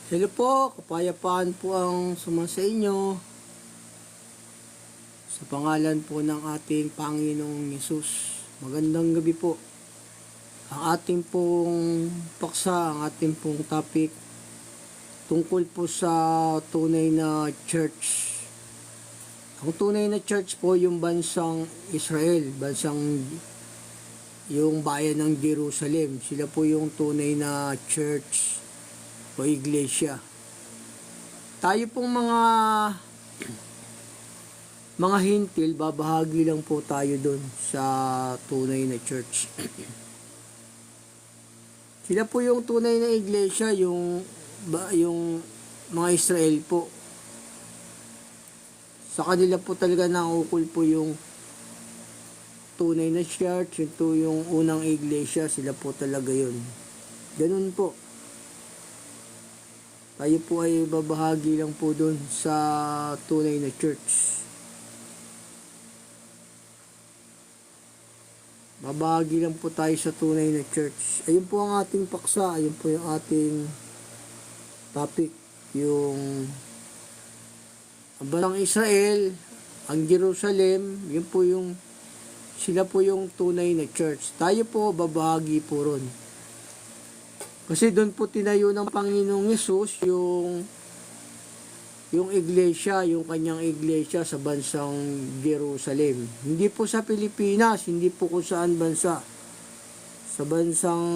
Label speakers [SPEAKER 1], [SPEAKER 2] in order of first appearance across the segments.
[SPEAKER 1] Hello po, kapayapaan po ang sumasa inyo sa pangalan po ng ating Panginoong Yesus. Magandang gabi po. Ang ating pong paksa, ang ating pong topic tungkol po sa tunay na church. Ang tunay na church po yung bansang Israel, bansang yung bayan ng Jerusalem. Sila po yung tunay na church o iglesia. Tayo pong mga hintil, babahagi lang po tayo doon sa tunay na church. Sila po yung tunay na iglesia, yung mga Israel po. Sa kanila po talaga naukol po yung tunay na church, yung unang iglesia, sila po talaga yun. Ganun po. Tayo po ay babahagi lang po doon sa tunay na church. Babahagi lang po tayo sa tunay na church. Ayun po ang ating paksa, ayun po yung ating topic, yung ang bansang Israel, ang Jerusalem, yun po yung sila po yung tunay na church. Tayo po babahagi po ron. Kasi doon po tinayo ng Panginoong Yesus yung iglesia, yung kanyang iglesia sa bansang Jerusalem. Hindi po sa Pilipinas, hindi po kung saan bansa. Sa bansang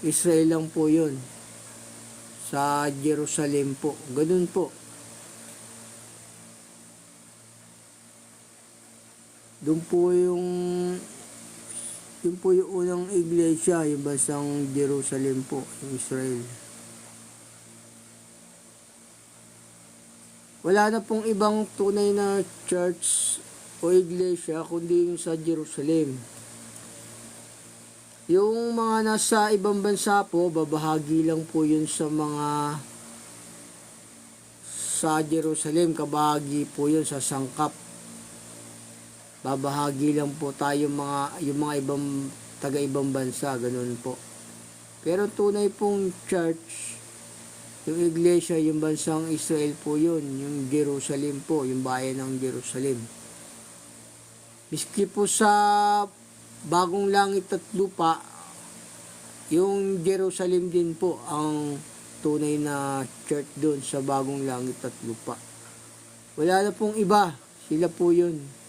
[SPEAKER 1] Israel lang po yun. Sa Jerusalem po. Ganun po. Doon po yung unang iglesia, yung bansang Jerusalem po, yung Israel. Wala na pong ibang tunay na church o iglesia kundi yung sa Jerusalem. Yung mga nasa ibang bansa po, babahagi lang po yun sa Jerusalem, kabahagi po yun sa sangkap. Babahagi lang po tayo yung mga ibang taga-ibang bansa, ganun po. Pero tunay pong church, yung iglesia, yung bansang Israel po yun, yung Jerusalem po, yung bayan ng Jerusalem. Miski po sa bagong langit at lupa, yung Jerusalem din po ang tunay na church doon sa bagong langit at lupa. Wala na pong iba, sila po yun.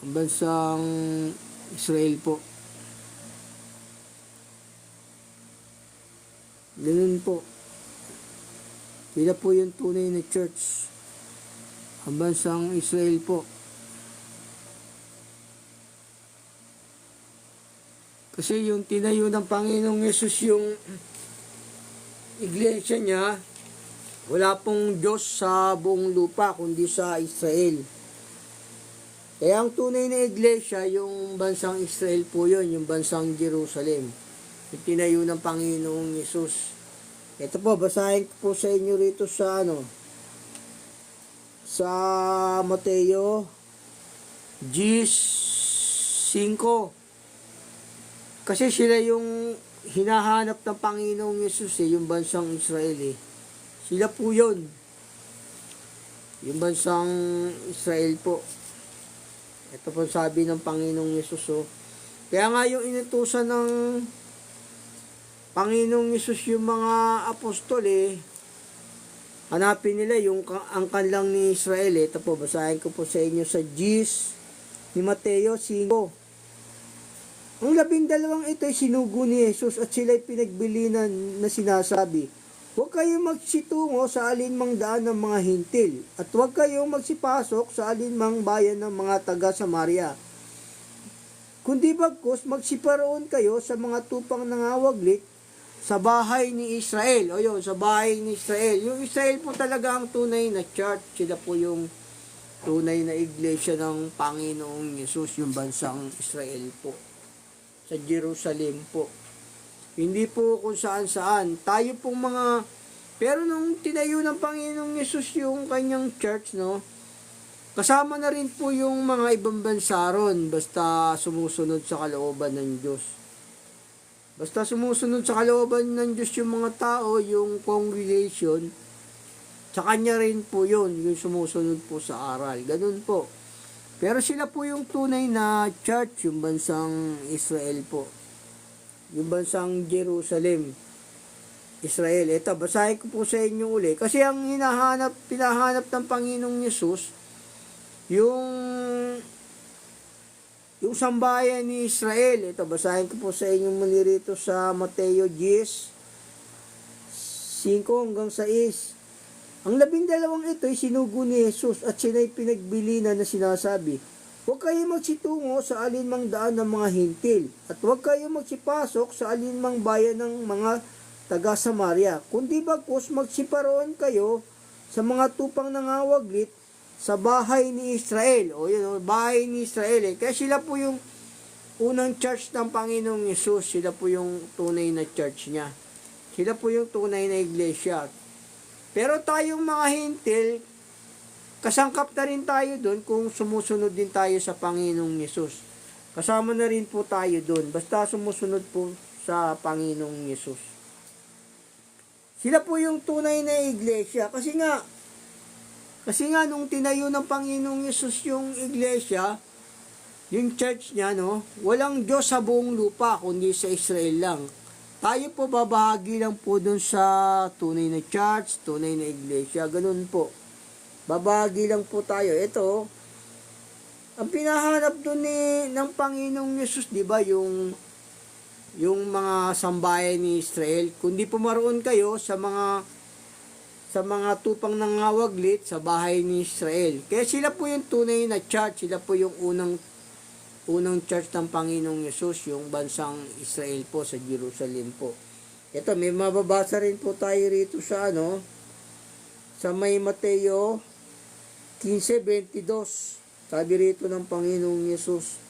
[SPEAKER 1] Ang bansang Israel po. Ganun po. Sila po yung tunay na church. Ang bansang Israel po. Kasi yung tinayo ng Panginoong Yesus yung iglesia niya, wala pong Diyos sa buong lupa kundi sa Israel. Kaya ang tunay na iglesia, yung bansang Israel po yun, yung bansang Jerusalem. Yung tinayo ng Panginoong Yesus. Ito po, basahin ko po sa inyo rito sa Mateo 10:5. Kasi sila yung hinahanap ng Panginoong Yesus yung bansang Israel Sila po yun. Yung bansang Israel po. Ito po sabi ng Panginoong Yesus Kaya nga yung inutusan ng Panginoong Yesus yung mga apostol hanapin nila yung ang kanlang ni Israel Ito po, basahin ko po sa inyo sa ni Mateo 5. Ang 12 ito ay sinugo ni Jesus at sila'y pinagbilinan na sinasabi, huwag kayong magsitungo sa alinmang daan ng mga hintil at huwag kayong magsipasok sa alinmang bayan ng mga taga-Samaria. Kundi bagkus magsiparoon kayo sa mga tupang nangawaglit sa bahay ni Israel. O yun, sa bahay ni Israel. Yung Israel po talaga ang tunay na church. Sila po yung tunay na iglesia ng Panginoong Yesus, yung bansang Israel po. Sa Jerusalem po. Hindi po kung saan-saan. Tayo pong pero nung tinayo ng Panginoong Yesus yung kanyang church, kasama na rin po yung mga ibang bansa ron, basta sumusunod sa kalooban ng Diyos. Basta sumusunod sa kalooban ng Diyos yung mga tao, yung congregation, sa kanya rin po yun, yung sumusunod po sa aral. Ganun po. Pero sila po yung tunay na church, yung bansang Israel po. Yung bansang Jerusalem, Israel. Ito, basahin ko po sa inyo uli. Kasi ang pinahanap ng Panginoong Yesus, yung sambayan ni Israel. Ito, basahin ko po sa inyo muli rito sa Mateo 10:5-6. Ang 12 ito ay sinugo ni Jesus at sila'y pinagbilinan na sinasabi, huwag kayo magsitungo sa alinmang daan ng mga hintil at huwag kayo magsipasok sa alinmang bayan ng mga taga Samaria, kundi bagkus magsiparoon kayo sa mga tupang nangawaglit sa bahay ni Israel. O yun, bahay ni Israel. Kaya sila po yung unang church ng Panginoong Yesus. Sila po yung tunay na church niya. Sila po yung tunay na iglesia. Pero tayong mga hintil, kasangkap na rin tayo doon kung sumusunod din tayo sa Panginoong Yesus. Kasama na rin po tayo doon. Basta sumusunod po sa Panginoong Yesus. Sila po yung tunay na iglesia. Kasi nga nung tinayo ng Panginoong Yesus yung iglesia, yung church niya, no, walang Diyos sa buong lupa, kundi sa Israel lang. Tayo po babahagi lang po dun sa tunay na church, tunay na iglesia, ganun po. Babahagi lang po tayo. Ito, ang pinahanap dun ng Panginoong Yesus, di ba, yung mga sambayan ni Israel, kundi pumaroon kayo sa mga tupang nangawaglit sa bahay ni Israel. Kaya sila po yung tunay na church, sila po yung unang church ng Panginoong Yesus, yung bansang Israel po sa Jerusalem po. Ito, may mababasa rin po tayo rito sa sa may Mateo 15:22. Sabi rito ng Panginoong Yesus.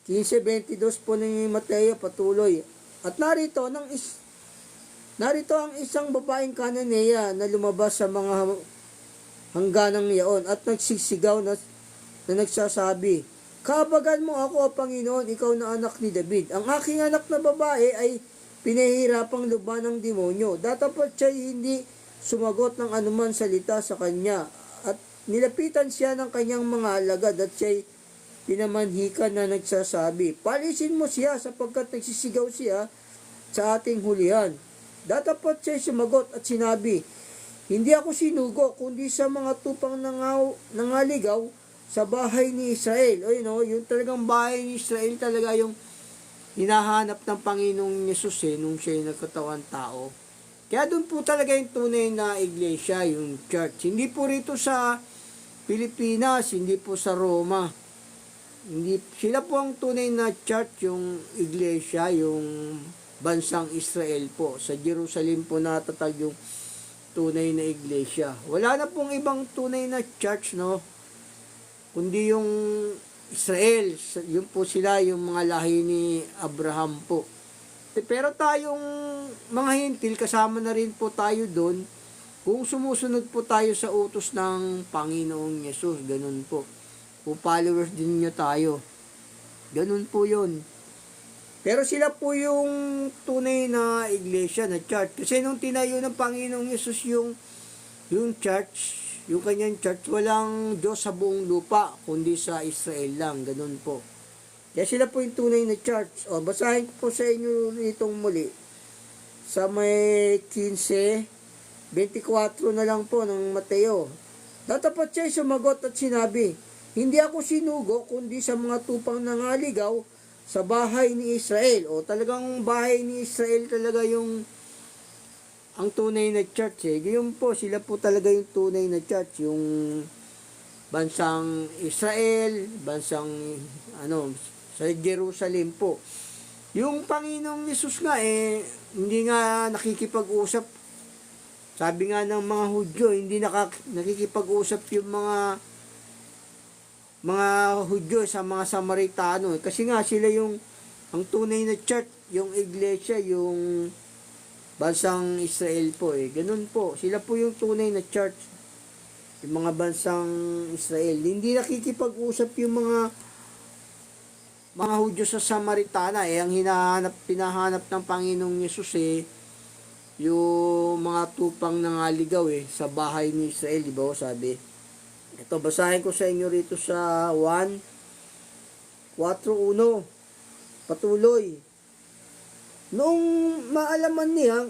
[SPEAKER 1] 15:22 po ni Mateo, patuloy. At narito ang isang babaeng Kananea na lumabas sa mga hangganang iyon at nagsisigaw na nagsasabi, kabagan mo ako, Panginoon, ikaw na anak ni David. Ang aking anak na babae ay pinahihirapang luban ng demonyo. Datapot siya hindi sumagot ng anuman salita sa kanya. At nilapitan siya ng kanyang mga alagad at siya'y pinamanhikan na nagsasabi, palisin mo siya sapagkat nagsisigaw siya sa ating hulihan. Datapot siya sumagot at sinabi, hindi ako sinugo kundi sa mga tupang nangaligaw sa bahay ni Israel. O yung talagang bahay ni Israel talaga yung hinahanap ng Panginoong Yesus nung siya nagkatawan tao. Kaya doon po talaga yung tunay na iglesia, yung church. Hindi po rito sa Pilipinas, hindi po sa Roma. Sila po ang tunay na church, yung iglesia, yung bansang Israel po. Sa Jerusalem po natatag yung tunay na iglesia. Wala na pong ibang tunay na church, no? Kundi yung Israel. Yun po sila, yung mga lahi ni Abraham po. Pero tayong mga hintil, kasama na rin po tayo doon kung sumusunod po tayo sa utos ng Panginoong Yesus. Ganun po. Kung followers din niyo tayo. Ganun po yun. Pero sila po yung tunay na iglesia, na church. Kasi nung tinayo ng Panginoong Yesus yung church, yung kanyang church, walang Diyos sa buong lupa, kundi sa Israel lang. Ganun po. Kaya sila po yung tunay na church. O, basahin ko po sa inyo itong muli. Sa may 15:24 na lang po ng Mateo. Datapat siya sumagot at sinabi, hindi ako sinugo, kundi sa mga tupang nangaligaw sa bahay ni Israel. O, talagang bahay ni Israel talaga yung ang tunay na church. Ganyan po, sila po talaga yung tunay na church. Yung bansang Israel, bansang sa Jerusalem po. Yung Panginoong Yesus nga hindi nga nakikipag-usap. Sabi nga ng mga Hudyo, hindi nakikipag-usap yung mga Hudyo sa mga Samaritano. Kasi nga sila yung ang tunay na church, yung iglesia, yung bansang Israel po Ganun po. Sila po yung tunay na church. Yung mga bansang Israel. Hindi nakikipag-usap yung mga Hudyo sa Samaritana, ang pinahanap ng Panginoong Yesus yung mga tupang nangaligaw sa bahay ni Israel, di ba? Sabi. Ito, basahin ko sa inyo rito sa 1:4-1. Patuloy. Noong maalaman niya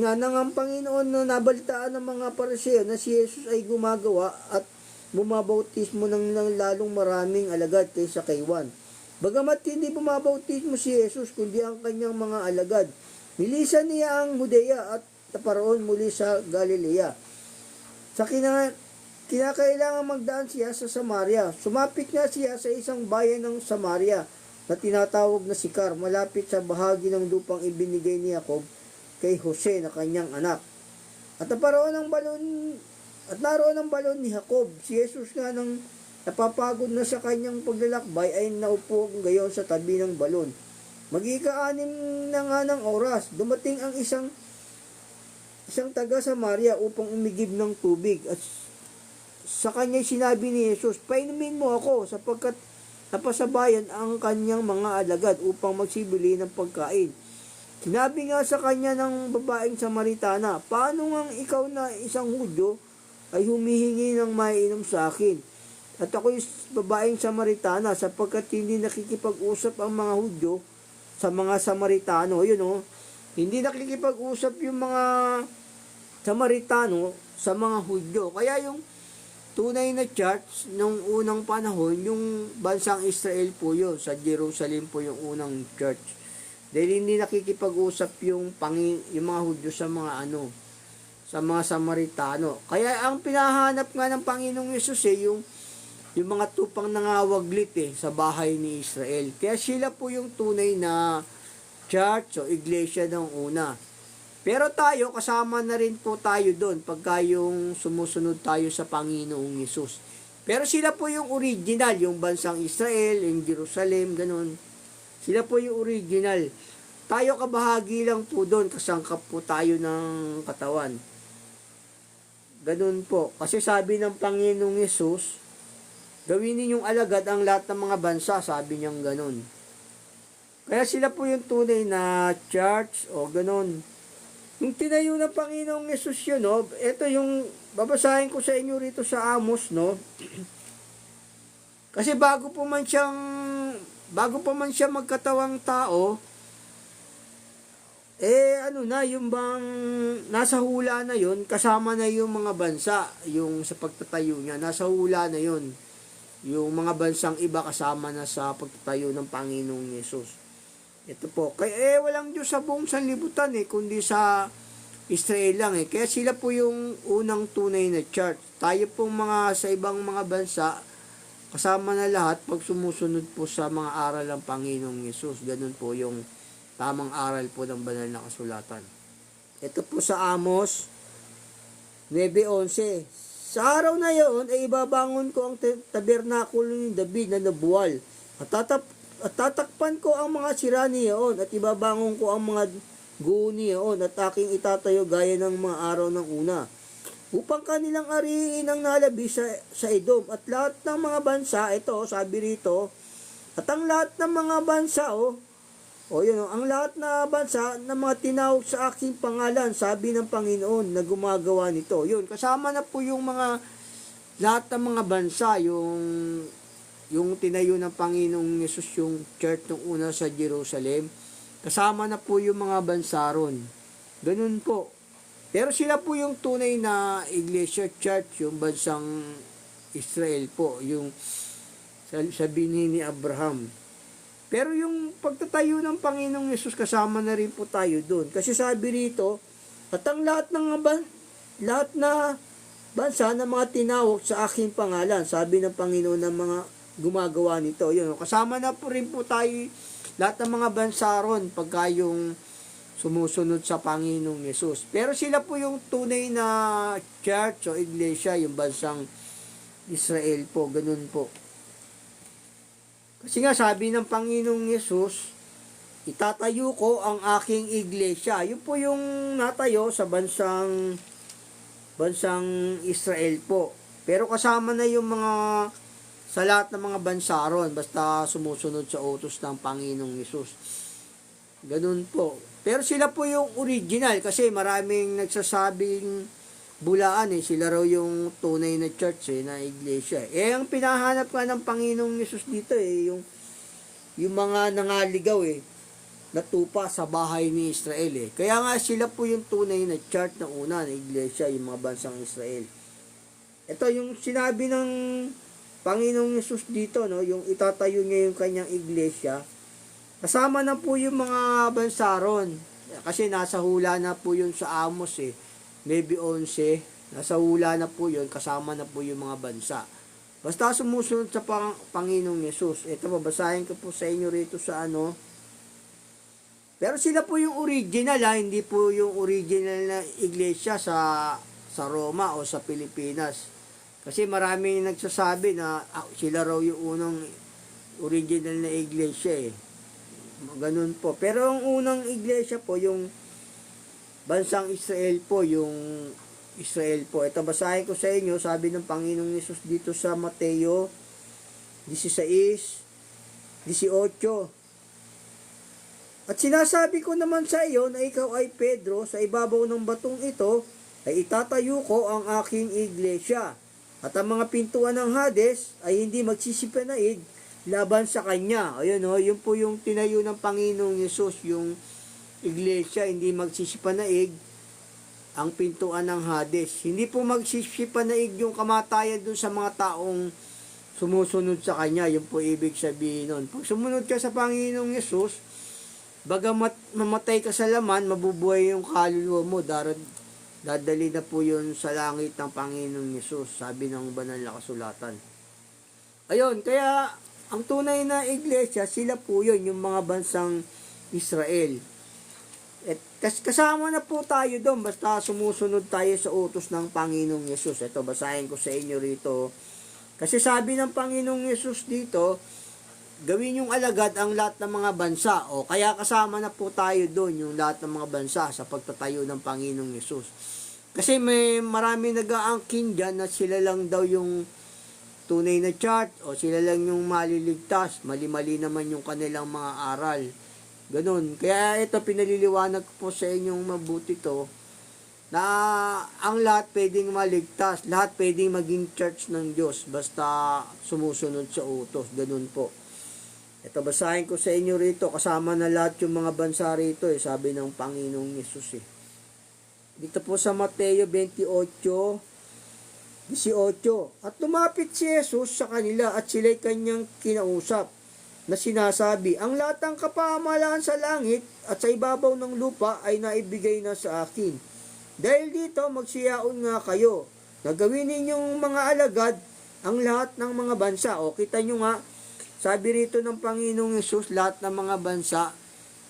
[SPEAKER 1] nga nang ang Panginoon na nabalitaan ng mga Pariseo na si Jesus ay gumagawa at bumabautismo ng lalong maraming alagad kaysa kay Juan. Bagamat hindi bumabautismo si Jesus kundi ang kanyang mga alagad, nilisan niya ang Judea at naparoon muli sa Galilea. Sa kinakailangan magdaan siya sa Samaria. Sumapit nga siya sa isang bayan ng Samaria na tinatawag na Sicar, malapit sa bahagi ng lupang ibinigay ni Jacob kay Jose na kanyang anak. At naroon ang balon ni Jacob. Si Jesus nga nang napapagod na sa kanyang paglalakbay ay naupo gayon sa tabi ng balon. Magika-6 na nga ng oras, dumating ang isang taga Samaria upang umigib ng tubig. At sa kanya sinabi ni Jesus, "Painumin mo ako sapagkat napasabayan ang kanyang mga alagad upang magsibili ng pagkain." Sinabi nga sa kanya ng babaeng Samaritana, "Paano nga ikaw na isang Hudyo ay humihingi ng maiinom sa akin? At ako'y babaeng Samaritana, sapagkat hindi nakikipag-usap ang mga Hudyo sa mga Samaritano." Yun hindi nakikipag-usap yung mga Samaritano sa mga Hudyo. Kaya yung tunay na church nung unang panahon, yung bansang Israel po yun. Sa Jerusalem po yung unang church. Dahil hindi nakikipag-usap yung mga Hudyo sa mga sa mga Samaritano. Kaya ang pinahanap nga ng Panginoong Yesus yung mga tupang nangawaglit sa bahay ni Israel. Kaya sila po yung tunay na church o iglesia ng una. Pero tayo, kasama na rin po tayo doon pagka yung sumusunod tayo sa Panginoong Yesus. Pero sila po yung original, yung bansang Israel, yung Jerusalem, ganun. Sila po yung original. Tayo kabahagi lang po doon, kasangkap po tayo ng katawan. Ganun po. Kasi sabi ng Panginoong Yesus, gawin ninyong alagad ang lahat ng mga bansa, sabi niyang ganun. Kaya sila po yung tunay na church o ganun. Yung tinayo ng Panginoong Yesus yun, ito yung babasahin ko sa inyo rito sa Amos, Kasi bago pa man siya magkatawang tao, yung bang nasa hula na yun, kasama na yung mga bansa, yung sa pagtatayo niya, nasa hula na yun. Yung mga bansang iba kasama na sa pagtatayo ng Panginoong Yesus. Ito po, kaya walang Diyos sa buong sanlibutan kundi sa Israel lang Kaya sila po yung unang tunay na church. Tayo pong mga sa ibang mga bansa, kasama na lahat pag sumusunod po sa mga aral ng Panginoong Yesus. Ganun po yung tamang aral po ng banal na kasulatan. Ito po sa Amos 9:11. Sa araw na yon ay ibabangon ko ang tabernakulo ni David na nabuwal. At tatakpan ko ang mga sira niyon at ibabangon ko ang mga guho niyon at aking itatayo gaya ng mga araw ng una. Upang kanilang ariin ang nalabi sa Edom at lahat ng mga bansa, ito sabi rito, at ang lahat ng mga bansa, ang lahat na bansa na mga tinawag sa aking pangalan, sabi ng Panginoon na gumagawa nito. Yun, kasama na po yung mga lahat ng mga bansa, yung tinayo ng Panginoong Yesus, yung church ng una sa Jerusalem, kasama na po yung mga bansa ron. Ganun po. Pero sila po yung tunay na iglesia church, yung bansang Israel po, yung sa binhi ni Abraham. Pero yung pagtatayo ng Panginoong Yesus, kasama na rin po tayo doon. Kasi sabi rito, at ang lahat na bansa na mga tinawag sa aking pangalan, sabi ng Panginoon ng mga gumagawa nito. Yun, kasama na po rin po tayo lahat ng mga bansa ron pagka yung sumusunod sa Panginoong Yesus. Pero sila po yung tunay na church o iglesia, yung bansang Israel po, ganun po. Kasi nga sabi ng Panginoong Yesus, itatayo ko ang aking iglesia. Yun po yung natayo sa bansang Israel po. Pero kasama na yung mga sa lahat ng mga bansa ron, basta sumusunod sa utos ng Panginoong Hesus. Ganun po. Pero sila po yung original kasi maraming nagsasabing bulaan sila raw yung tunay na church na iglesia. Ang pinahanap ka ng Panginoong Hesus dito yung mga nangaligaw natupa sa bahay ni Israel Kaya nga sila po yung tunay na church na una na iglesia, yung mga bansang Israel. Ito yung sinabi ng Panginoong Hesus dito, yung itatayo niya yung kanyang iglesia. Kasama na po yung mga bansa ron. Kasi nasa hula na po yun sa Amos maybe 11. Nasa hula na po yun, kasama na po yung mga bansa. Basta sumusunod sa Panginoong Hesus. Ito, babasahin ko po sa inyo rito sa Pero sila po yung original hindi po yung original na iglesia sa Roma o sa Pilipinas. Kasi maraming nagsasabi na sila raw yung unang original na iglesia Ganun po. Pero ang unang iglesia po, yung bansang Israel po, yung Israel po. Ito, basahin ko sa inyo, sabi ng Panginoong Hesus dito sa Mateo 16:18. At sinasabi ko naman sa iyo na ikaw ay Pedro, sa ibabaw ng batong ito, ay itatayo ko ang aking iglesia. At ang mga pintuan ng Hades ay hindi magsisipanaid laban sa kanya. Ayun yun po yung tinayo ng Panginoong Hesus, yung iglesia, hindi magsisipanaig ang pintuan ng Hades. Hindi po magsisipanaig yung kamatayan dun sa mga taong sumusunod sa kanya. Yun po ibig sabihin nun. Pag sumunod ka sa Panginoong Hesus, bagamat mamatay ka sa laman, mabubuhay yung kaluluwa mo. Dadali na po yun sa langit ng Panginoong Hesus, sabi ng banal na kasulatan. Ayun, kaya ang tunay na iglesia, sila po yun, yung mga bansang Israel. At kasama na po tayo doon, basta sumusunod tayo sa utos ng Panginoong Hesus. Ito, basahin ko sa inyo rito. Kasi sabi ng Panginoong Hesus dito, gawin yung alagad ang lahat ng mga bansa. O kaya kasama na po tayo doon, yung lahat ng mga bansa sa pagtatayo ng Panginoong Hesus. Kasi may marami nag-aangkin dyan na sila lang daw yung tunay na church o sila lang yung maliligtas. Mali-mali naman yung kanilang mga aral. Ganun. Kaya ito, pinaliliwanag ko po sa inyong mabuti to na ang lahat pwedeng maligtas. Lahat pwedeng maging church ng Diyos basta sumusunod sa utos. Ganun po. Ito, basahin ko sa inyo rito. Kasama na lahat yung mga bansa rito sabi ng Panginoong Hesus Dito po sa Mateo 28:18. At lumapit si Jesus sa kanila at sila'y kanyang kinausap na sinasabi, ang lahat ng kapamahalaan sa langit at sa ibabaw ng lupa ay naibigay na sa akin. Dahil dito magsiyaon nga kayo na gawin ninyong mga alagad ang lahat ng mga bansa. O kita nyo nga, sabi rito ng Panginoong Hesus, lahat ng mga bansa.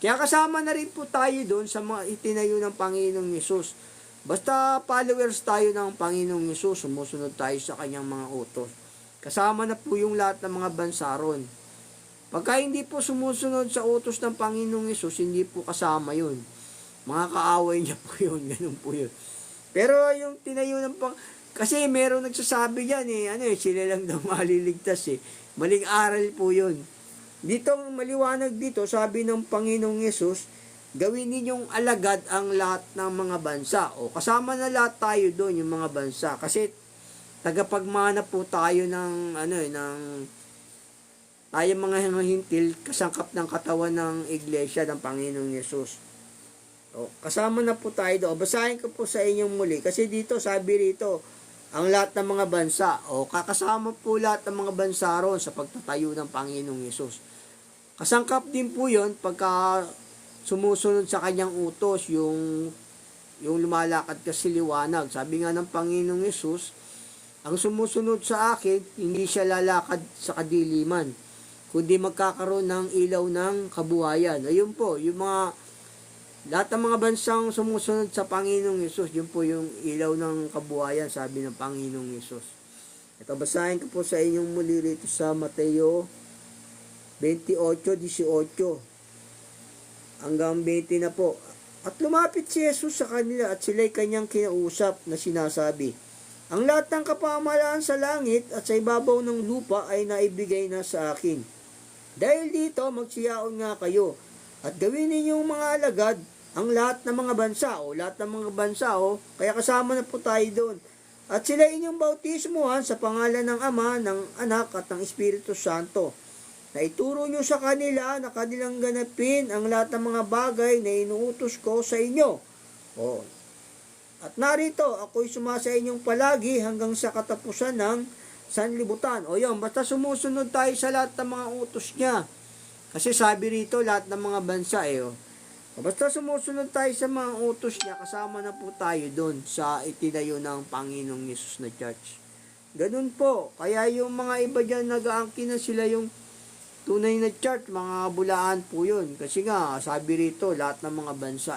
[SPEAKER 1] Kaya kasama na rin po tayo doon sa mga itinayo ng Panginoong Hesus. Basta followers tayo ng Panginoong Hesus, sumusunod tayo sa kanyang mga utos. Kasama na po yung lahat ng mga bansa ron. Pagka hindi po sumusunod sa utos ng Panginoong Hesus, hindi po kasama yun. Mga kaaway niya po yun, ganun po yun. Pero yung tinayo ng kasi meron nagsasabi yan sila lang daw maliligtas Maling aral po yun. Dito, maliwanag dito, sabi ng Panginoong Hesus, gawin ninyong alagad ang lahat ng mga bansa. O kasama na lahat tayo doon, yung mga bansa. Kasi tagapagmana po tayo ng tayo mga hintil, kasangkap ng katawan ng iglesia ng Panginoong Hesus. O, kasama na po tayo doon. Basahin ko po sa inyong muli. Kasi dito, sabi rito, ang lahat ng mga bansa. O, kakasama po lahat ng mga bansa ron sa pagtatayo ng Panginoong Hesus. Kasangkap din po yun pagka sumusunod sa kanyang utos, yung lumalakad kasi liwanag. Sabi nga ng Panginoong Hesus, ang sumusunod sa akin, hindi siya lalakad sa kadiliman, kundi magkakaroon ng ilaw ng kabuhayan. Ayun po, yung lahat ng mga bansang sumusunod sa Panginoong Hesus, yun po yung ilaw ng kabuhayan, sabi ng Panginoong Hesus. Ito, basahin ko po sa inyong muli rito sa Mateo 28:18 hanggang 20 na po. At lumapit si Jesus sa kanila at sila'y kanyang kinausap na sinasabi, Ang lahat ng kapamahalaan sa langit at sa ibabaw ng lupa ay naibigay na sa akin. Dahil dito, magsiyaon nga kayo at gawin ninyong mga alagad ang lahat ng mga bansa, kaya kasama na po tayo doon. At sila inyong bautismuhan sa pangalan ng Ama, ng Anak at ng Espiritu Santo, na ituro nyo sa kanila na kanilang ganapin ang lahat ng mga bagay na inuutos ko sa inyo. At narito, ako'y sumasa inyong palagi hanggang sa katapusan ng sanlibutan. Basta sumusunod tayo sa lahat ng mga utos niya. Kasi sabi rito, lahat ng mga bansa Basta sumusunod tayo sa mga utos niya, kasama na po tayo doon sa itinayo ng Panginoong Yesus na church. Ganun po. Kaya yung mga iba dyan nag-aangkin na sila yung tunay na church, mga bulaan po yun. Kasi nga, sabi rito, lahat ng mga bansa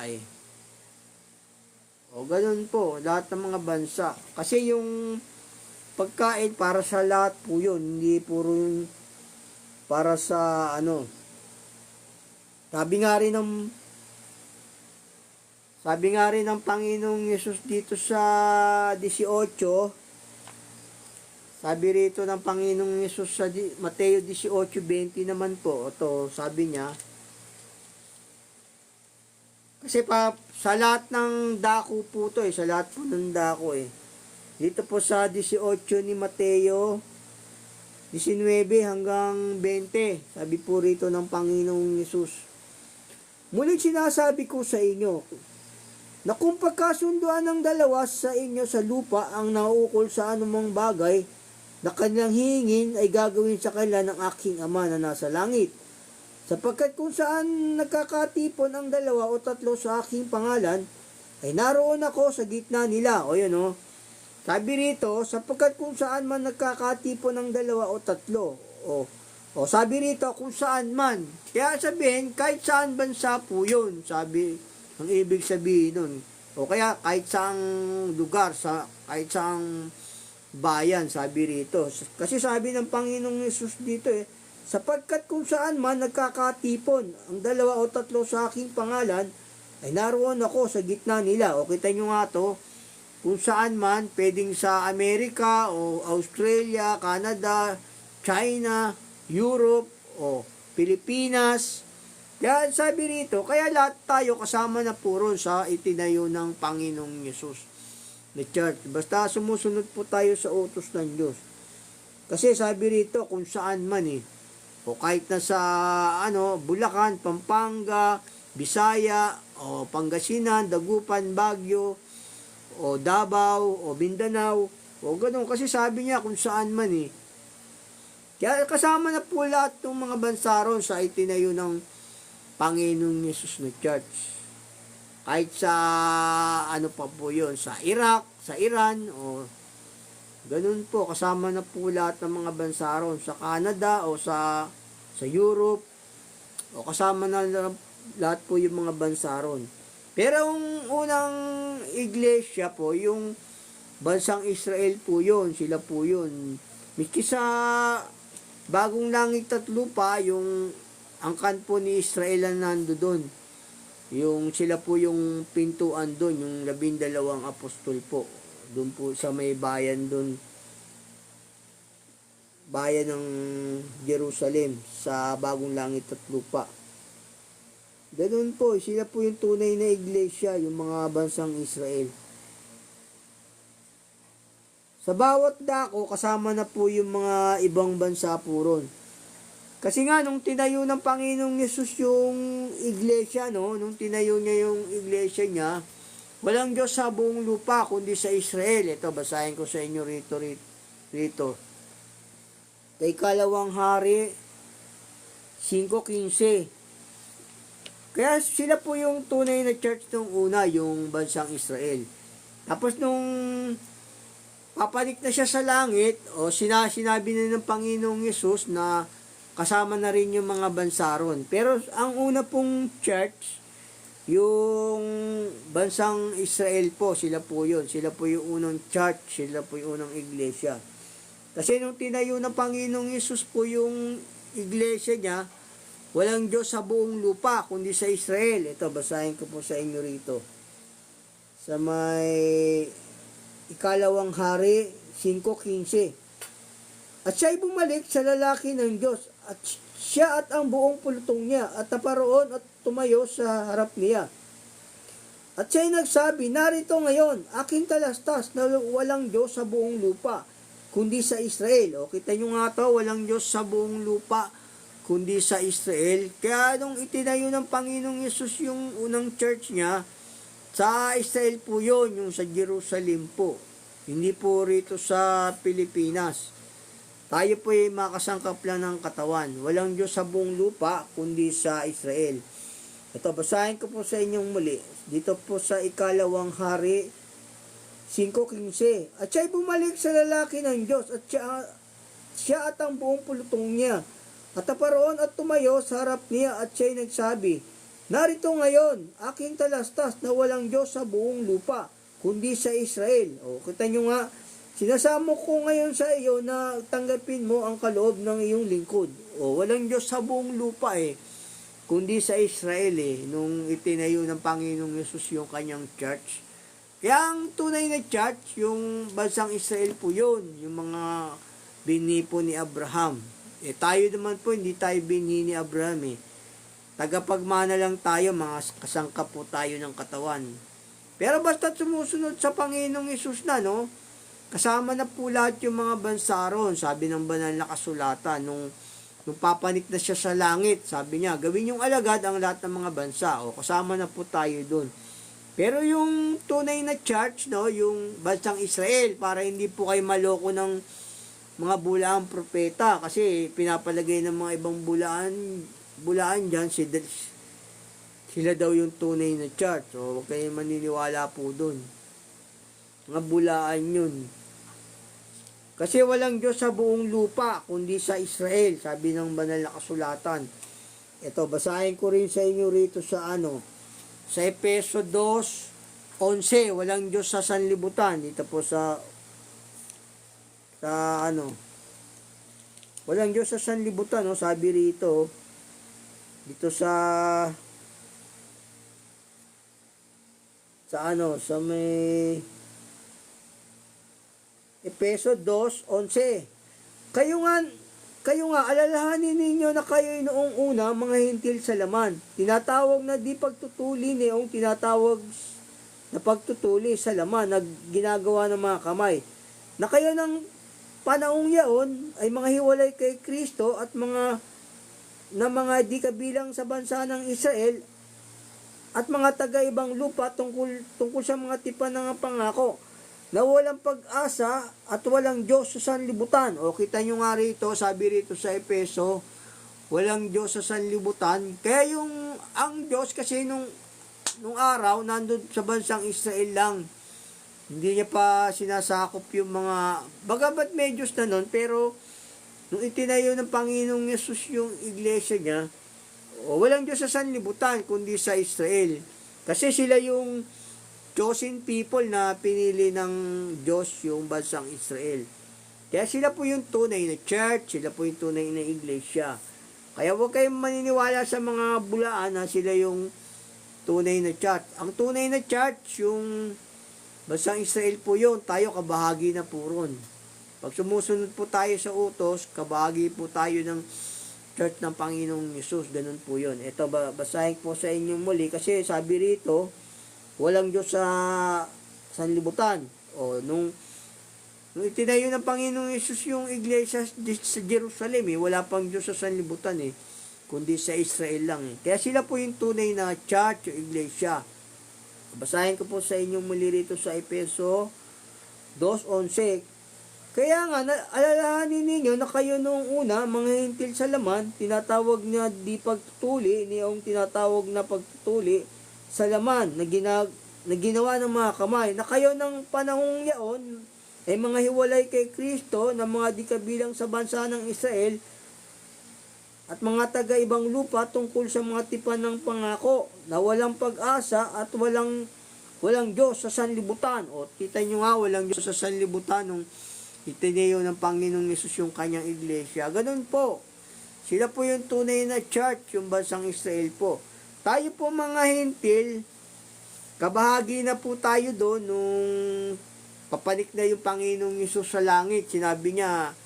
[SPEAKER 1] ganun po, lahat ng mga bansa. Kasi yung pagkain para sa lahat po yun, hindi puro yung para sa Sabi nga rin ng Panginoong Yesus dito sa 18, sabi rito ng Panginoong Yesus sa Mateo 18:20 naman po, sabi niya, kasi sa lahat ng dako po sa lahat po ng dako Dito po sa 18 ni Mateo 19 hanggang 20, sabi po rito ng Panginoong Yesus, muling sinasabi ko sa inyo, na kung pagkasunduan ng dalawa sa inyo sa lupa ang nauukol sa anumang bagay na kanilang hingin ay gagawin sa kanila ng aking Ama na nasa langit. Sapagkat kung saan nagkakatipon ang dalawa o tatlo sa aking pangalan, ay naroon ako sa gitna nila. Sabi rito, sapagkat kung saan man nagkakatipon ang dalawa o tatlo. Sabi rito, kung saan man. Kaya sabihin, kahit saan bansa po yun, sabi. Ang ibig sabihin nun. Kaya kahit saang lugar, kahit saang bayan, sabi rito. Kasi sabi ng Panginoong Yesus dito sapagkat kung saan man nagkakatipon ang dalawa o tatlo sa aking pangalan, ay naroon ako sa gitna nila. Kita nyo nga to, kung saan man, pwedeng sa Amerika o Australia, Canada, China, Europe o Pilipinas. Kaya sabi rito, kaya lahat tayo kasama na puro sa itinayo ng Panginoong Yesus na church. Basta sumusunod po tayo sa utos ng Diyos. Kasi sabi rito, kung saan man o kahit na sa Bulacan, Pampanga, Bisaya, o Pangasinan, Dagupan, Baguio, o Davao, o Mindanao, o ganun. Kasi sabi niya kung saan man Kaya kasama na po lahat ng mga bansa ron sa itinayo ng Panginoong Yesus na church. Kahit sa pa po yun, sa Iraq, sa Iran, o ganun po, kasama na po lahat ng mga bansa ron, sa Canada o sa Europe, o kasama na lahat po yung mga bansa ron. Pero yung unang iglesia po, yung bansang Israel po yun, sila po yun. Miski sa bagong langit at lupa, yung angkan po ni Israel na nando doon. Yung sila po yung pintuan doon, yung 12 apostol po. Doon po sa may bayan doon. Bayan ng Jerusalem sa bagong langit at lupa. Ganun po, sila po yung tunay na iglesia, yung mga bansang Israel. Sa bawat dako, kasama na po yung mga ibang bansa po ron. Kasi nga, nung tinayo ng Panginoong Yesus yung iglesia, nung tinayo niya yung iglesia niya, walang Diyos sa buong lupa, kundi sa Israel. Ito, basahin ko sa inyo rito. Kay Kalawang Hari, 5:15. Kaya sila po yung tunay na church nung una, yung bansang Israel. Tapos nung papanik na siya sa langit, sinabi na ng Panginoong Yesus na kasama na rin yung mga bansa ron. Pero ang una pong church, yung bansang Israel po, sila po yun. Sila po yung unang church, sila po yung unang iglesia. Kasi nung tinayo ng Panginoong Yesus po yung iglesia niya, walang Diyos sa buong lupa, kundi sa Israel. Ito, basahin ko po sa inyo rito. Sa may Ikalawang Hari 5:15. At siya'y bumalik sa lalaki ng Diyos, at siya at ang buong pulutong niya, at naparoon at tumayo sa harap niya. At siya'y nagsabi, narito ngayon, aking talastas na walang Diyos sa buong lupa, kundi sa Israel. O kita nyo nga to, walang Diyos sa buong lupa, kundi sa Israel. Kaya nung itinayo ng Panginoong Yesus yung unang church niya, sa Israel po yun, yung sa Jerusalem po. Hindi po rito sa Pilipinas. Tayo po ay makasangkap lang ng katawan. Walang Diyos sa buong lupa, kundi sa Israel. Ito, basahin ko po sa inyong muli. Dito po sa Ikalawang Hari 5:15. At siya'y bumalik sa lalaki ng Diyos, at siya at ang buong pulutong niya. At naparoon at tumayo sa harap niya, at siya'y nagsabi, narito ngayon, aking talastas na walang Diyos sa buong lupa, kundi sa Israel. O, kita nyo nga, sinasamo ko ngayon sa iyo na tanggapin mo ang kaloob ng iyong lingkod. O, walang Diyos sa buong lupa kundi sa Israel nung itinayo ng Panginoong Yesus yung kanyang church. Kaya ang tunay na church, yung bansang Israel po yun, yung mga binhi po ni Abraham. Tayo naman po, hindi tayo binhi ni Abraham Tagapagmana lang tayo, mga kasangkap po tayo ng katawan. Pero basta sumusunod sa Panginoong Yesus na, no? Kasama na po lahat yung mga bansa ron, sabi ng banal na kasulatan. Nung papanik na siya sa langit, sabi niya, gawin yung alagad ang lahat ng mga bansa. O, kasama na po tayo dun. Pero yung tunay na church, no, yung bansang Israel, para hindi po kayo maloko ng mga bulaang propeta, kasi pinapalagay ng mga ibang bulaan dyan, sila daw yung tunay na church. O, huwag kayo maniniwala po dun. Mga bulaan yun. Kasi walang Diyos sa buong lupa, kundi sa Israel, sabi ng banal na kasulatan. Ito, basahin ko rin sa inyo rito sa sa Efeso 2:11, walang Diyos sa sanlibutan. Dito po sa walang Diyos sa sanlibutan, sabi rito, dito sa may Efeso 2:11. Kayo nga, alalahanin ninyo na kayo'y noong una, mga hintil sa laman. Tinatawag na di pagtutuli niyong tinatawag na pagtutuli sa laman na ginagawa ng mga kamay. Na kayo ng panahong yaon ay mga hiwalay kay Kristo at mga di kabilang sa bansa ng Israel at mga taga-ibang lupa tungkol sa mga tipan ng pangako, na walang pag-asa at walang Diyos sa sanlibutan. O, kita nyo nga rito, sabi rito sa Efeso, walang Diyos sa sanlibutan. Kaya ang Diyos kasi nung araw, nandun sa bansang Israel lang. Hindi niya pa sinasakop yung mga, bagamat may Diyos na nun, pero nung itinayo ng Panginoong Yesus yung iglesia niya, walang Diyos sa sanlibutan, kundi sa Israel. Kasi sila yung chosen people na pinili ng Diyos, yung bansang Israel. Kaya sila po yung tunay na church, sila po yung tunay na iglesia. Kaya huwag kayong maniniwala sa mga bulaan na sila yung tunay na church. Ang tunay na church, yung bansang Israel po yun, tayo kabahagi na po ron. Pag sumusunod po tayo sa utos, kabahagi po tayo ng church ng Panginoong Yesus. Ganun po yun. Ito, basahin po sa inyong muli, kasi sabi rito, walang Diyos sa sanlibutan. O, nung itinayo ng Panginoong Yesus yung iglesia sa Jerusalem, wala pang Diyos sa sanlibutan kundi sa Israel lang Kaya sila po yung tunay na church, yung iglesia. Basahin ko po sa inyong muli rito sa Efeso 2:11. Kaya nga, alalahanin ninyo na kayo noong una, mga hintil sa laman, tinatawag na di pagtutuli, niyong tinatawag na pagtutuli sa laman na ginawa ng mga kamay, na kayo ng panahong yaon ay mga hiwalay kay Kristo na mga di kabilang sa bansa ng Israel at mga taga-ibang lupa tungkol sa mga tipan ng pangako, na walang pag-asa at walang Diyos sa sanlibutan. O, kita nyo nga, walang Diyos sa sanlibutan nung itinayo ng Panginoong Yesus yung kanyang iglesia. Ganun po. Sila po yung tunay na church, yung bansang Israel po. Tayo po mga hintil, kabahagi na po tayo doon nung papanik na yung Panginoong Hesus sa langit. Sinabi niya,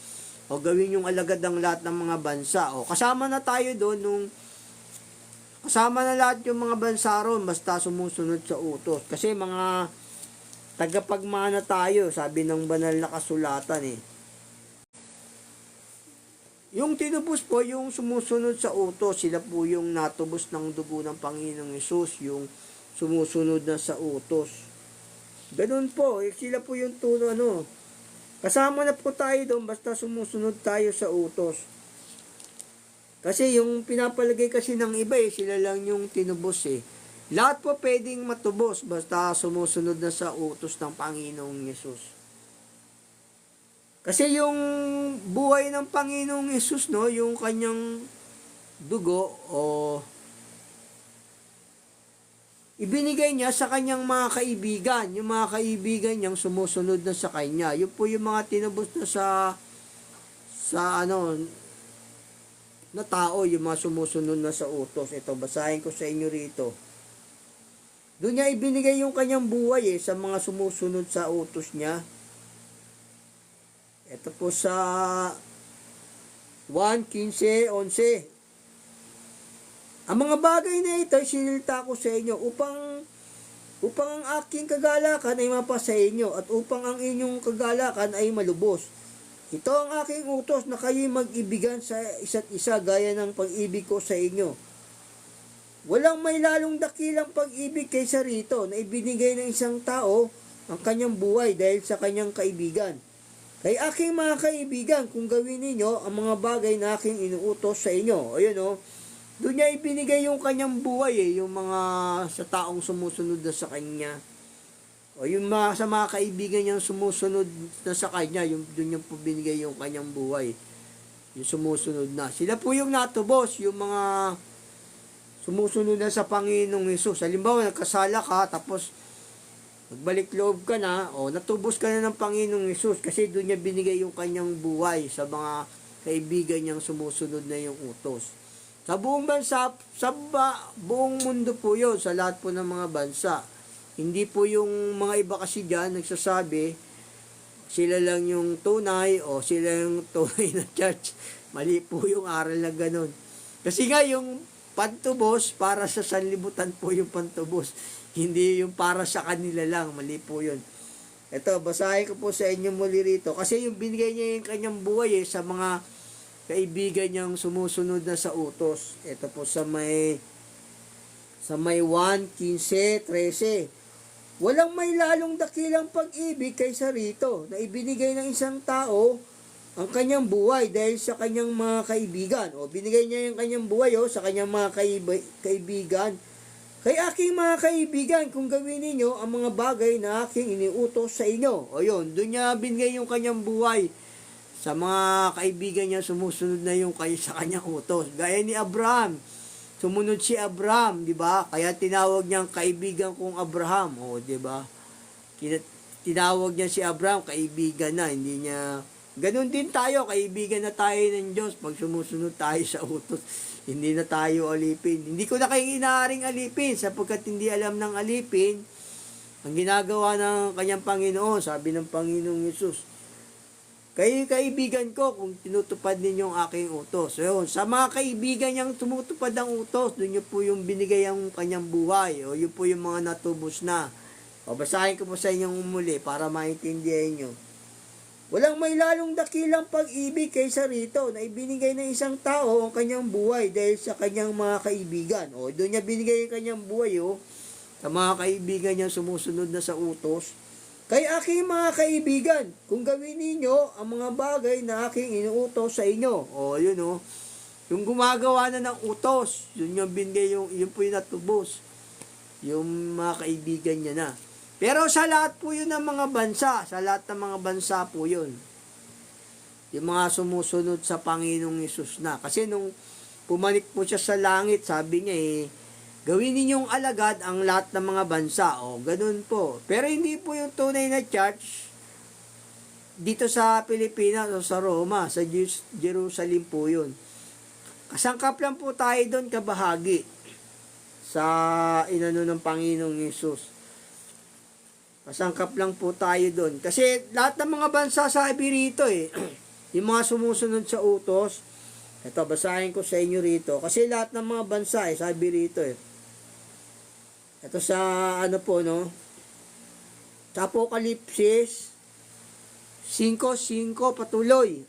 [SPEAKER 1] o gawin yung alagad ng lahat ng mga bansa. O kasama na tayo doon kasama na lahat yung mga bansa ron basta sumusunod sa utos. Kasi mga tagapagmana tayo, sabi ng banal na kasulatan eh. Yung tinubos po, yung sumusunod sa utos, sila po yung natubos ng dugo ng Panginoong Hesus, yung sumusunod na sa utos. Ganun po, sila po yung kasama na po tayo doon basta sumusunod tayo sa utos. Kasi yung pinapalagay kasi ng iba sila lang yung tinubos eh. Lahat po pwedeng matubos basta sumusunod na sa utos ng Panginoong Hesus. Kasi yung buhay ng Panginoong Hesus, yung kanyang dugo ibinigay niya sa kanyang mga kaibigan. Yung mga kaibigan niyang sumusunod na sa kanya. Yun po yung mga tinubos na na tao, yung mga sumusunod na sa utos. Ito, basahin ko sa inyo rito. Doon niya ibinigay yung kanyang buhay sa mga sumusunod sa utos niya. Ito po sa 1:15-11. Ang mga bagay na ito ay sinilta ko sa inyo upang ang aking kagalakan ay mapa sa inyo at upang ang inyong kagalakan ay malubos. Ito ang aking utos na kayo'y mag-ibigan sa isa't isa gaya ng pag-ibig ko sa inyo. Walang may lalong dakilang pag-ibig kaysa rito na ibinigay ng isang tao ang kanyang buhay dahil sa kanyang kaibigan. Kay aking mga kaibigan, kung gawin ninyo ang mga bagay na aking inuutos sa inyo. Ayun doon niya ibinigay yung kanyang buhay yung mga sa taong sumusunod na sa kanya. O yung sa mga kaibigan niyang sumusunod na sa kanya, doon niya po binigay yung kanyang buhay. Yung sumusunod na. Sila po yung natubos, yung mga sumusunod na sa Panginoong Hesus. Halimbawa, nagkasala ka, tapos magbalik loob ka na, natubos ka na ng Panginoong Hesus kasi doon niya binigay yung kanyang buhay sa mga kaibigan niyang sumusunod na yung utos. Sa buong bansa, buong mundo po yun, sa lahat po ng mga bansa. Hindi po yung mga iba kasi dyan nagsasabi, sila lang yung tunay o sila yung tunay na church. Mali po yung aral na ganun. Kasi nga yung pantubos, para sa sanlibutan po yung pantubos. Hindi yung para sa kanila lang. Mali po yun. Ito, basahin ko po sa inyo muli rito. Kasi yung binigay niya yung kanyang buhay sa mga kaibigan niyang sumusunod na sa utos. Ito po sa may 1:15-13. Walang may lalong dakilang pag-ibig kaysa rito na ibinigay ng isang tao ang kanyang buhay dahil sa kanyang mga kaibigan. Binigay niya yung kanyang buhay sa kanyang mga kaibigan. Kay aking mga kaibigan, kung gawin ninyo ang mga bagay na aking iniutos sa inyo. Doon niya binigay yung kanyang buhay sa mga kaibigan niya, sumusunod na yung sa kanyang utos. Gaya ni Abraham. Sumunod si Abraham, di ba? Kaya tinawag niyang kaibigan kong Abraham, di ba? Tinawag niya si Abraham, kaibigan na, hindi niya. Ganun din tayo, kaibigan na tayo ng Diyos pag sumusunod tayo sa utos. Hindi na tayo alipin. Hindi ko na kayo inaaring alipin sapagkat hindi alam ng alipin ang ginagawa ng kanyang Panginoon, sabi ng Panginoong Hesus. Kayo kaibigan ko kung tinutupad ninyo ang aking utos. Sa mga kaibigan niyang tumutupad ang utos, doon niyo po yung binigay ang kanyang buhay. Yun po yung mga natubos na. Basahin ko po sa inyong muli para maintindihan niyo. Walang may lalong dakilang pag-ibig kaysa rito na ibinigay ng isang tao ang kanyang buhay dahil sa kanyang mga kaibigan. Doon niya binigay ang kanyang buhay sa mga kaibigan niya sumusunod na sa utos. Kay aking mga kaibigan, kung gawin ninyo ang mga bagay na aking inuutos sa inyo. Yung gumagawa na ng utos, yun yung binigay, yun po yung natubos. Yung mga kaibigan niya na. Pero sa lahat po yun ng mga bansa, sa lahat ng mga bansa po yun. Yung mga sumusunod sa Panginoong Hesus na. Kasi nung pumanik po siya sa langit, sabi niya gawin ninyong alagad ang lahat ng mga bansa. Ganun po. Pero hindi po yung tunay na church dito sa Pilipinas o sa Roma, sa Jerusalem po yun. Kasangkap lang po tayo doon kabahagi sa inano ng Panginoong Hesus. Kasangkap lang po tayo doon. Kasi lahat ng mga bansa sabi rito yung mga sumusunod sa utos, ito, basahin ko sa inyo rito. Kasi lahat ng mga bansa sabi rito Ito sa ano po, no? Sa Apokalipsis 5:5 patuloy.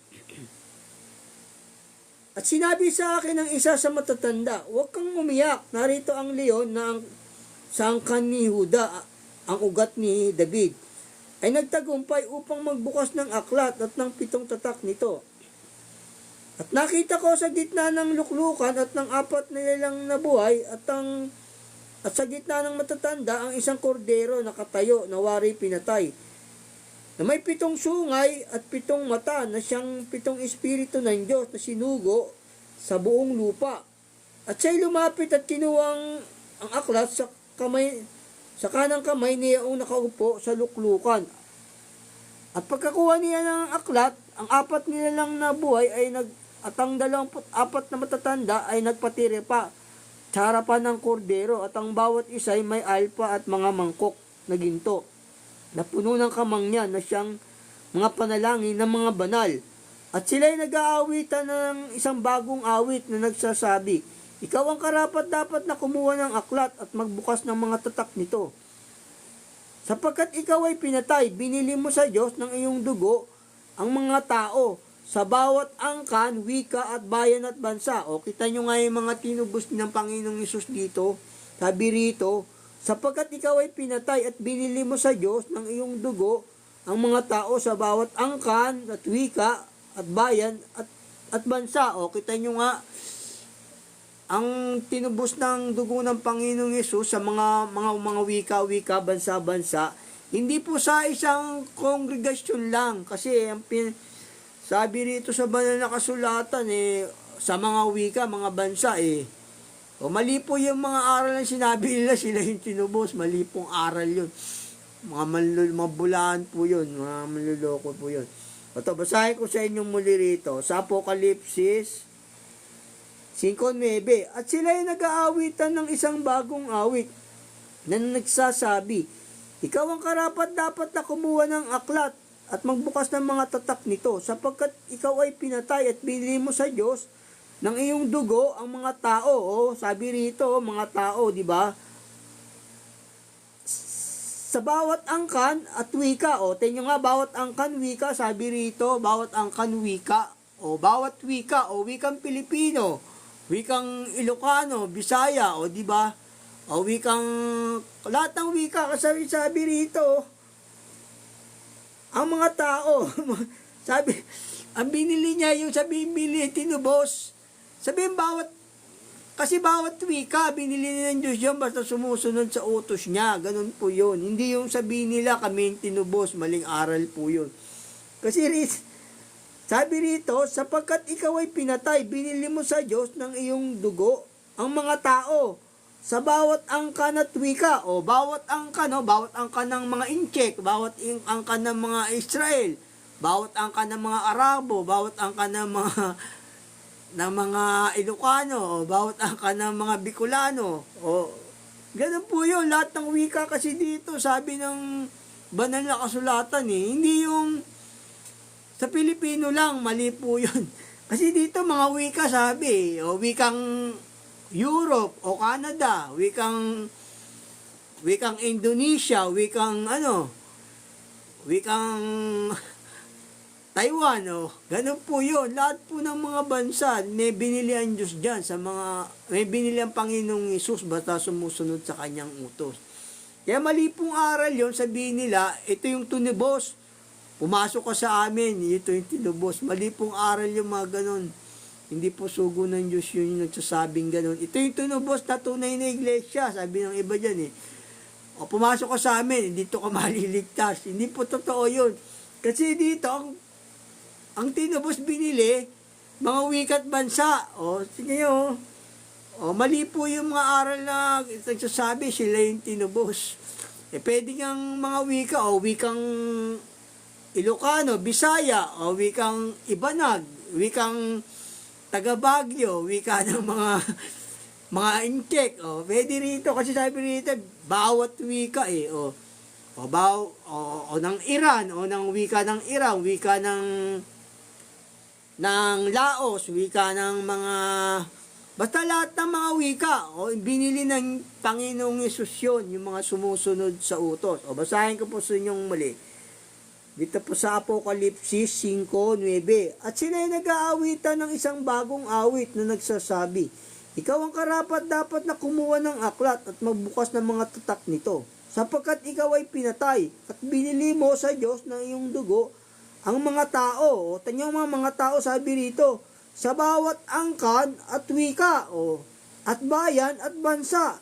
[SPEAKER 1] At sinabi sa akin ng isa sa matatanda, huwag kang umiyak. Narito ang leon na ang sangkan ni Huda, ang ugat ni David, ay nagtagumpay upang magbukas ng aklat at ng 7 tatak nito. At nakita ko sa gitna ng luklukan at ng 4 nilalang na buhay at sa gitna ng matatanda ang isang kordero na katayo na wari pinatay, na may 7 sungay at 7 mata na siyang 7 espiritu ng Diyos na sinugo sa buong lupa. At siya'y lumapit at kinuwang ang aklat sa kanang kamay niya ang nakaupo sa luklukan. At pagkakuha niya ng aklat, ang 4 nilalang na buhay at ang 24 na matatanda ay nagpatiri pa sa harapan ng kordero, at ang bawat isa ay may alpa at mga mangkok na ginto na puno ng kamang niya na siyang mga panalangin ng mga banal. At sila'y nag-aawitan ng isang bagong awit na nagsasabi, ikaw ang karapat-dapat na kumuha ng aklat at magbukas ng mga tatak nito. Sapagkat ikaw ay pinatay, binili mo sa Diyos ng iyong dugo ang mga tao sa bawat angkan, wika at bayan at bansa. O kita nyo nga yung mga tinubos ng Panginoong Hesus dito. Sabi rito, sapagkat ikaw ay pinatay at binili mo sa Diyos ng iyong dugo ang mga tao sa bawat angkan at wika at bayan at bansa. O kita nyo nga ang tinubos ng dugo ng Panginoong Hesus sa mga wika-wika, bansa-bansa, hindi po sa isang kongregasyon lang. Kasi sabi rito sa banal na kasulatan sa mga wika, mga bansa o mali po yung mga aral na sinabi nila, sila yung tinubos. Mali pong aral yun. Mga bulaan po yun. Mga manluloko po yun. Ito, basahin ko sa inyong muli rito. Sa Apokalipsis 5:9. At sila ay nag-aawitan ng isang bagong awit na nagsasabi, ikaw ang karapat-dapat na kumuha ng aklat at magbukas ng mga tatak nito, sapagkat ikaw ay pinatay at binili mo sa Diyos ng iyong dugo ang mga tao. Sabi rito, mga tao, di ba? Sa bawat angkan at wika. Tingnan nga, bawat angkan, wika, sabi rito, bawat angkan, wika. Bawat wika, wikang Pilipino, wikang Ilocano, Bisaya, di ba? Wikang, lahat ng wika, sabi rito, ang mga tao, sabi, ang binili niya, yung binili, tinubos. Sabihin, kasi bawat wika, binili niya ng Diyos yun, basta sumusunod sa utos niya. Ganun po yun. Hindi yung sabihin nila, kami yung tinubos, maling aral po yun. Kasi sabi rito, sapagkat ikaw ay pinatay, binili mo sa Diyos ng iyong dugo ang mga tao sa bawat angkan at wika. Bawat angkan ng mga Inchek, bawat angkan ng mga Israel, bawat angkan ng mga Arabo, bawat angkan ng mga Ilocano, bawat angkan ng mga Bicolano. Ganun po yun, lahat ng wika kasi dito, sabi ng banal na kasulatan hindi yung sa Pilipino lang, mali po yun. Kasi dito mga wika sabi, wikang Europe o Canada, wikang Indonesia, wikang Taiwan, ganun po yun. Lahat po ng mga bansa, may binili ang Diyos dyan, may binili ang Panginoong Hesus basta sumusunod sa kanyang utos. Kaya mali pong aral yun, sabihin nila, ito yung tunibos, pumasok ka sa amin, ito yung tinubos. Mali pong aral yung mga ganun. Hindi po sugo ng Diyos yun yung nagsasabing ganun. Ito yung tinubos na tunay na iglesia, sabi ng iba dyan pumasok ka sa amin, dito ka maliligtas. Hindi po totoo yun. Kasi dito, ang tinubos binili, mga wikat bansa. Sige mali po yung mga aral na nagsasabi, sila yung tinubos. Pwede kang mga wika, wikang Ilocano, Bisaya, wikang Ibanag, wikang taga Baguio, wika ng mga Inchek, pwede rito kasi sabi rito, bawat wika o ng Iran, o ng wika ng Iran, wika ng Laos, wika ng mga, basta lahat ng mga wika, o binili ng Panginoong Yesus yun, yung mga sumusunod sa utos. O basahin ko po sa inyong muli. Dito po sa Apokalipsis 5:9. At sila ay nag-aawitan ng isang bagong awit na nagsasabi, ikaw ang karapat dapat na kumuha ng aklat at magbukas ng mga tatak nito, sapagkat ikaw ay pinatay at binili mo sa Diyos ng iyong dugo ang mga tao. O tanyang mga tao, sabi rito, sa bawat angkan at wika, at bayan at bansa.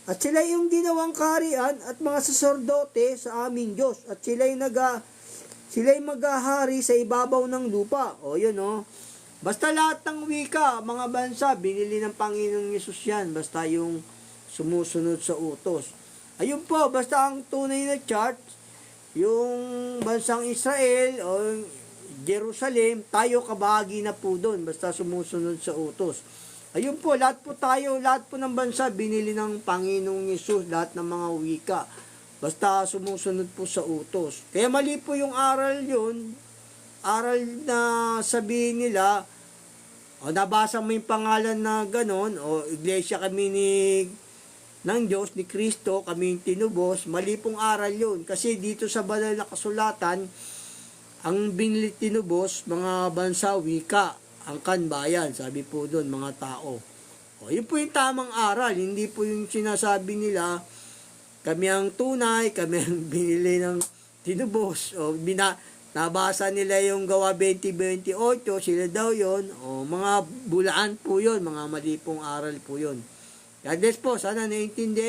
[SPEAKER 1] At sila yung ginawang kaharian at mga saserdote sa aming Diyos. At sila'y maghahari sa ibabaw ng lupa. O yun Basta lahat ng wika, mga bansa, binili ng Panginoong Yesus yan. Basta yung sumusunod sa utos. Ayun po, basta ang tunay na church, yung bansang Israel o Jerusalem, tayo kabahagi na po doon. Basta sumusunod sa utos. Ayun po, lahat po ng bansa, binili ng Panginoong Yesus, lahat ng mga wika. Basta sumusunod po sa utos. Kaya mali po yung aral yun. Aral na sabihin nila, nabasa mo yung pangalan na ganon, iglesia kami ng Diyos, ni Kristo, kami yung tinubos. Mali pong aral yun. Kasi dito sa banal na kasulatan, ang binili tinubos, mga bansa, wika, angkan, bayan, sabi po doon, mga tao. Yun po yung tamang aral. Hindi po yung sinasabi nila, kami ang tunay, kami ang binili ng tinubos. Nabasa nila yung Gawa 20:28, sila daw yun. Mga bulaan po yun, mga mali pong aral po yun. God bless po, sana naintindihan.